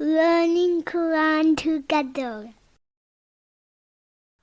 learning Quran together.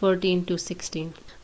14-16।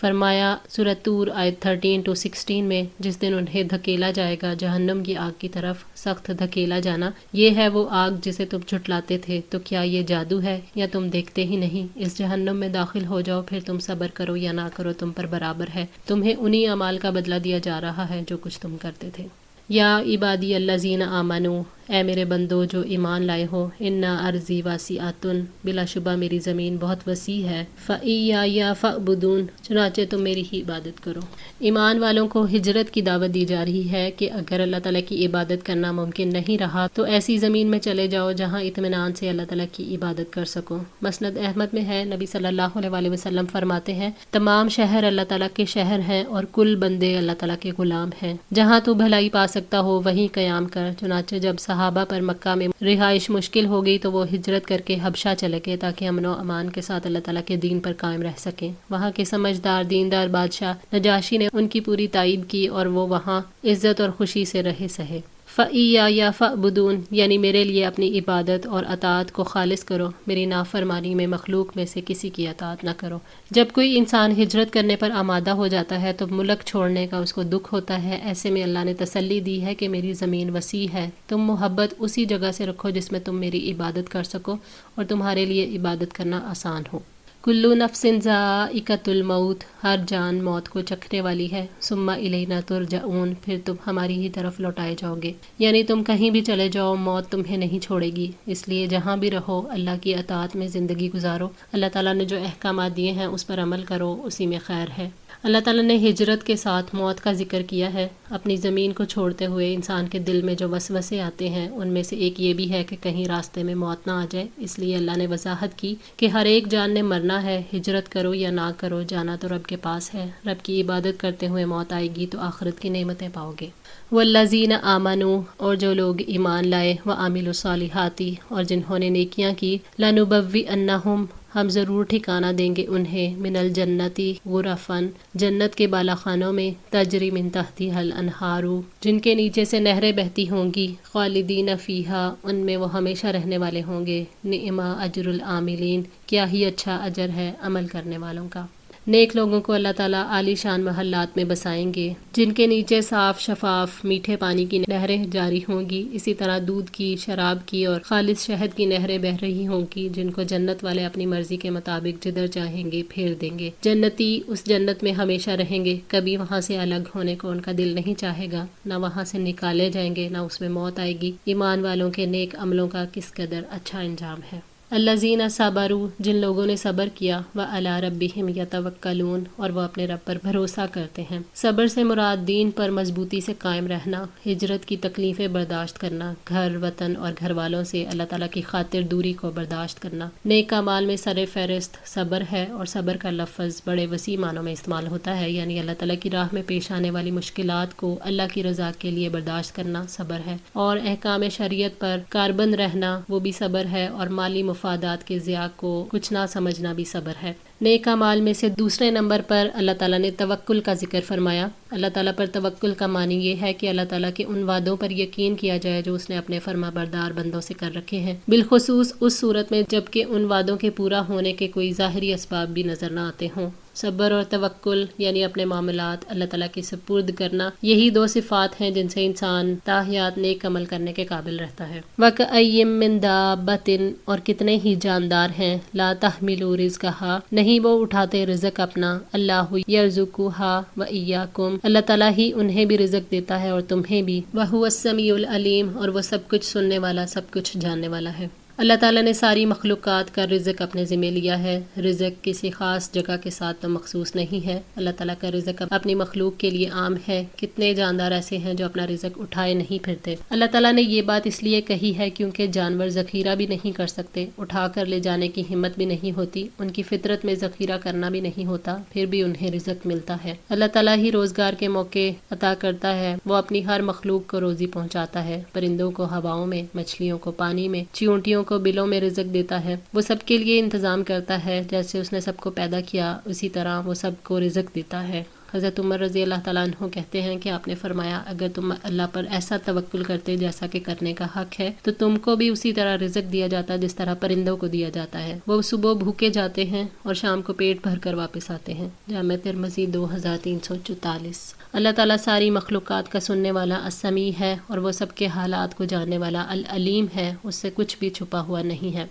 فرمایا سورۃ طور آیت 13-16 میں، جس دن انہیں دھکیلا جائے گا جہنم کی آگ کی طرف، سخت دھکیلا جانا، یہ ہے وہ آگ جسے تم جھٹلاتے تھے، تو کیا یہ جادو ہے یا تم دیکھتے ہی نہیں؟ اس جہنم میں داخل ہو جاؤ، پھر تم صبر کرو یا نہ کرو تم پر برابر ہے، تمہیں انہی اعمال کا بدلہ دیا جا رہا ہے جو کچھ تم کرتے تھے۔ یا عبادی الذین آمنو، اے میرے بندو جو ایمان لائے ہو، انا ارضی واسعۃ، بلا شبہ میری زمین بہت وسیع ہے، فإیایا فاعبدون، چنانچہ تم میری ہی عبادت کرو۔ ایمان والوں کو ہجرت کی دعوت دی جا رہی ہے کہ اگر اللہ تعالیٰ کی عبادت کرنا ممکن نہیں رہا تو ایسی زمین میں چلے جاؤ جہاں اطمینان سے اللہ تعالیٰ کی عبادت کر سکو۔ مسند احمد میں ہے، نبی صلی اللہ علیہ وآلہ وسلم فرماتے ہیں، تمام شہر اللہ تعالیٰ کے شہر ہیں اور کل بندے اللہ تعالیٰ کے غلام ہیں، جہاں تو بھلائی پا سکتا ہو وہیں قیام کر۔ چنانچہ جب صحابہ پر مکہ میں رہائش مشکل ہو گئی تو وہ ہجرت کر کے حبشہ چلے گئے تاکہ امن و امان کے ساتھ اللہ تعالیٰ کے دین پر قائم رہ سکیں۔ وہاں کے سمجھدار دیندار بادشاہ نجاشی نے ان کی پوری تائید کی اور وہ وہاں عزت اور خوشی سے رہے سہے۔ فإیایا فاعبدون، یعنی میرے لیے اپنی عبادت اور اطاعت کو خالص کرو، میری نافرمانی میں مخلوق میں سے کسی کی اطاعت نہ کرو۔ جب کوئی انسان ہجرت کرنے پر آمادہ ہو جاتا ہے تو ملک چھوڑنے کا اس کو دکھ ہوتا ہے، ایسے میں اللہ نے تسلی دی ہے کہ میری زمین وسیع ہے، تم محبت اسی جگہ سے رکھو جس میں تم میری عبادت کر سکو اور تمہارے لیے عبادت کرنا آسان ہو۔ کلو نفس ذائقۃ الموت، ہر جان موت کو چکھنے والی ہے، ثم الینا ترجعون، پھر تم ہماری ہی طرف لوٹائے جاؤ گے، یعنی تم کہیں بھی چلے جاؤ موت تمہیں نہیں چھوڑے گی، اس لیے جہاں بھی رہو اللہ کی اطاعت میں زندگی گزارو، اللہ تعالیٰ نے جو احکامات دیے ہیں اس پر عمل کرو، اسی میں خیر ہے۔ اللہ تعالیٰ نے ہجرت کے ساتھ موت کا ذکر کیا ہے۔ اپنی زمین کو چھوڑتے ہوئے انسان کے دل میں جو وسوسے آتے ہیں ان میں سے ایک یہ بھی ہے کہ کہیں راستے میں موت نہ آ جائے، اس لیے اللہ نے وضاحت کی کہ ہر ایک جان نے مرنا ہے، ہجرت کرو یا نہ کرو، جانا تو رب کے پاس ہے، رب کی عبادت کرتے ہوئے موت آئے گی تو آخرت کی نعمتیں پاؤ گے۔ والذین آمنوا، اور جو لوگ ایمان لائے، وعملوا الصالحات، اور جنہوں نے نیکیاں کی، لنبوئنہم، ہم ضرور ٹھکانہ دیں گے انہیں، من الجنتی غرفاً، جنت کے بالا خانوں میں، تجری من تحتہا الانہار، جن کے نیچے سے نہریں بہتی ہوں گی، خالدین فیہا، ان میں وہ ہمیشہ رہنے والے ہوں گے، نعم اجر العاملین، کیا ہی اچھا اجر ہے عمل کرنے والوں کا۔ نیک لوگوں کو اللہ تعالیٰ عالی شان محلات میں بسائیں گے جن کے نیچے صاف شفاف میٹھے پانی کی نہریں جاری ہوں گی، اسی طرح دودھ کی، شراب کی اور خالص شہد کی نہریں بہہ رہی ہوں گی، جن کو جنت والے اپنی مرضی کے مطابق جدھر چاہیں گے پھیر دیں گے۔ جنتی اس جنت میں ہمیشہ رہیں گے، کبھی وہاں سے الگ ہونے کو ان کا دل نہیں چاہے گا، نہ وہاں سے نکالے جائیں گے، نہ اس میں موت آئے گی۔ ایمان والوں کے نیک عملوں کا کس قدر اچھا انجام ہے۔ الذین صبروا، جن لوگوں نے صبر کیا، وعلی ربہم یتوکلون، اور وہ اپنے رب پر بھروسہ کرتے ہیں۔ صبر سے مراد دین پر مضبوطی سے قائم رہنا، ہجرت کی تکلیفیں برداشت کرنا، گھر وطن اور گھر والوں سے اللہ تعالیٰ کی خاطر دوری کو برداشت کرنا۔ نیک اعمال میں سر فہرست صبر ہے، اور صبر کا لفظ بڑے وسیع معنوں میں استعمال ہوتا ہے، یعنی اللہ تعالیٰ کی راہ میں پیش آنے والی مشکلات کو اللہ کی رضا کے لیے برداشت کرنا صبر ہے، اور احکام شریعت پر کاربند رہنا وہ بھی صبر ہے، اور مالی مفادات کے ضیاع کو کچھ نہ سمجھنا بھی صبر ہے۔ نیک اعمال میں سے دوسرے نمبر پر اللہ تعالیٰ نے توکل کا ذکر فرمایا۔ اللہ تعالیٰ پر توکل کا معنی یہ ہے کہ اللہ تعالیٰ کے ان وعدوں پر یقین کیا جائے جو اس نے اپنے فرما بردار بندوں سے کر رکھے ہیں، بالخصوص اس صورت میں جب کہ ان وعدوں کے پورا ہونے کے کوئی ظاہری اسباب بھی نظر نہ آتے ہوں۔ صبر اور توکل یعنی اپنے معاملات اللہ تعالیٰ کے سپرد کرنا، یہی دو صفات ہیں جن سے انسان تاحیات نیک عمل کرنے کے قابل رہتا ہے۔ وَكَأَيٍّ مِّن دَابَّةٍ، اور کتنے ہی جاندار ہیں، لَا تَحْمِلُ رِزْقَهَا، نہیں وہ اٹھاتے رزق اپنا، اللہ یرزقها وَإِيَّاكُمْ، اللہ تعالیٰ ہی انہیں بھی رزق دیتا ہے اور تمہیں بھی، وَهُوَ السَّمِيعُ الْعَلِيمُ، اور وہ سب کچھ سننے والا، سب کچھ جاننے والا ہے۔ اللہ تعالیٰ نے ساری مخلوقات کا رزق اپنے ذمہ لیا ہے، رزق کسی خاص جگہ کے ساتھ تو مخصوص نہیں ہے، اللہ تعالیٰ کا رزق اپنی مخلوق کے لیے عام ہے۔ کتنے جاندار ایسے ہیں جو اپنا رزق اٹھائے نہیں پھرتے۔ اللہ تعالیٰ نے یہ بات اس لیے کہی ہے کیونکہ جانور ذخیرہ بھی نہیں کر سکتے، اٹھا کر لے جانے کی ہمت بھی نہیں ہوتی، ان کی فطرت میں ذخیرہ کرنا بھی نہیں ہوتا، پھر بھی انہیں رزق ملتا ہے۔ اللہ تعالیٰ ہی روزگار کے موقع عطا کرتا ہے، وہ اپنی ہر مخلوق کو روزی پہنچاتا ہے، پرندوں کو ہواؤں میں، مچھلیوں کو پانی میں، چیونٹیوں کو بلوں میں رزق دیتا ہے، وہ سب کے لیے انتظام کرتا ہے، جیسے اس نے سب کو پیدا کیا اسی طرح وہ سب کو رزق دیتا ہے۔ حضرت عمر رضی اللہ تعالیٰ عنہ کہتے ہیں کہ آپ نے فرمایا اگر تم اللہ پر ایسا توکل کرتے جیسا کہ کرنے کا حق ہے تو تم کو بھی اسی طرح رزق دیا جاتا جس طرح پرندوں کو دیا جاتا ہے. وہ صبح بھوکے جاتے ہیں اور شام کو پیٹ بھر کر واپس آتے ہیں. جامع ترمذی 2344. اللہ تعالیٰ ساری مخلوقات کا سننے والا السمیع ہے اور وہ سب کے حالات کو جاننے والا العلیم ہے، اس سے کچھ بھی چھپا ہوا نہیں ہے.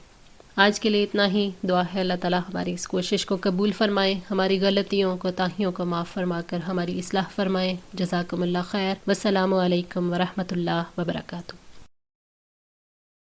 آج کے لیے اتنا ہی. دعا ہے اللہ تعالیٰ ہماری اس کوشش کو قبول فرمائے، ہماری غلطیوں کوتاہیوں کو معاف فرما کر ہماری اصلاح فرمائے. جزاکم اللہ خیر. والسلام علیکم ورحمۃ اللہ وبرکاتہ.